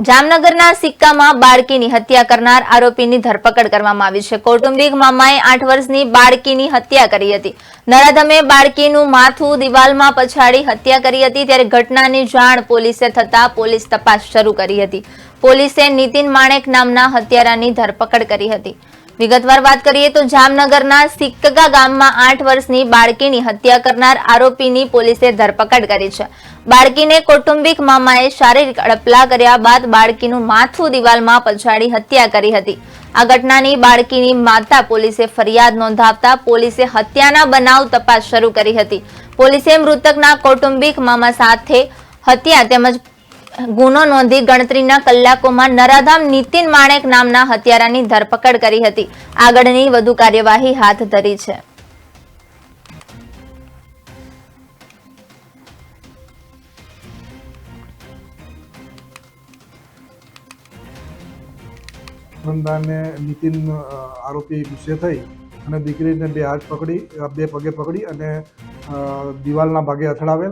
જામનગરના સિક્કામાં બાળકીની હત્યા કરનાર આરોપીની ધરપકડ કરવામાં આવી છે। કૌટુંબિક મામાએ 8 વર્ષની બાળકીની હત્યા કરી હતી। નરાધમે બાળકીનું માથું દિવાલમાં પછાડી હત્યા કરી હતી। ત્યારે ઘટનાની જાણ પોલીસે થતા પોલીસ તપાસ શરૂ કરી હતી। પોલીસે નીતિન માણેક નામના હત્યારાની ધરપકડ કરી હતી। વિગતવાર વાત કરીએ તો જામનગરના સિક્કા ગામમાં 8 વર્ષની બાળકીની હત્યા કરનાર આરોપીની પોલીસે ધરપકડ કરી છે। બાળકીને કૌટુંબિક મામાએ શારીરિક અડપલા કર્યા બાદ બાળકીનું માથું દિવાલમાં પછાડી હત્યા કરી હતી। આ ઘટનાની બાળકીની માતા પોલીસે ફરિયાદ નોંધાવતા પોલીસે હત્યાના બનાવ તપાસ શરૂ કરી હતી। પોલીસે મૃતકના કૌટુંબિક મામા સાથે હત્યા તેમજ ગુનો નોંધી ગણતરીના કલાકોમાં નરાધામ નીતિન માણેક નામના હત્યારાની ધરપકડ કરી હતી। આગળની વધુ કાર્યવાહી હાથ ધરી છે। નીતિન આરોપી ગુસ્સે થઈ અને દીકરીને બે હાથ પકડી બે પગે પકડી અને દિવાલના ભાગે અથડાવેલ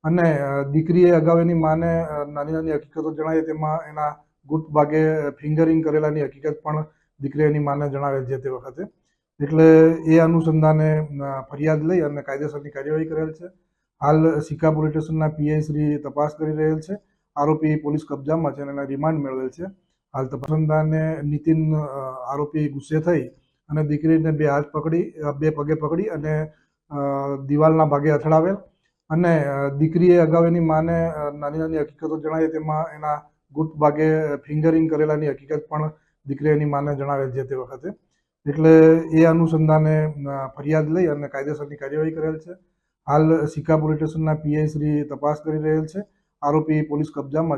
અને દીકરીએ અગાઉ એની માને નાની નાની હકીકતો જણાવી તેમાં એના ગુપ્ત ભાગે ફિંગરિંગ કરેલાની હકીકત પણ દીકરીએ એની માને જણાવેલ છે તે વખતે। એટલે એ અનુસંધાને ફરિયાદ લઈ અને કાયદેસરની કાર્યવાહી કરેલ છે। હાલ સિક્કા પોલીસ સ્ટેશનના પીઆઈ શ્રી તપાસ કરી રહેલ છે। આરોપી પોલીસ કબજામાં છે અને એના રિમાન્ડ મેળવેલ છે। હાલ તપાસદારને નીતિન આરોપી ગુસ્સે થઈ અને દીકરીને બે હાથ પકડી બે પગે પકડી અને દિવાલના ભાગે અથડાવેલ અને દીકરીએ અગાઉ એની માને નાની નાની હકીકતો જણાવી તેમાં એના ગુપ્ત ભાગે ફિંગરિંગ કરેલાની હકીકત પણ દીકરીએ એની માને જણાવેલ છે તે વખતે। એટલે એ અનુસંધાને ફરિયાદ લઈ અને કાયદેસરની કાર્યવાહી કરેલ છે। હાલ સિક્કા પોલીસ સ્ટેશનના પીઆઈ શ્રી તપાસ કરી રહેલ છે। આરોપી પોલીસ કબજામાં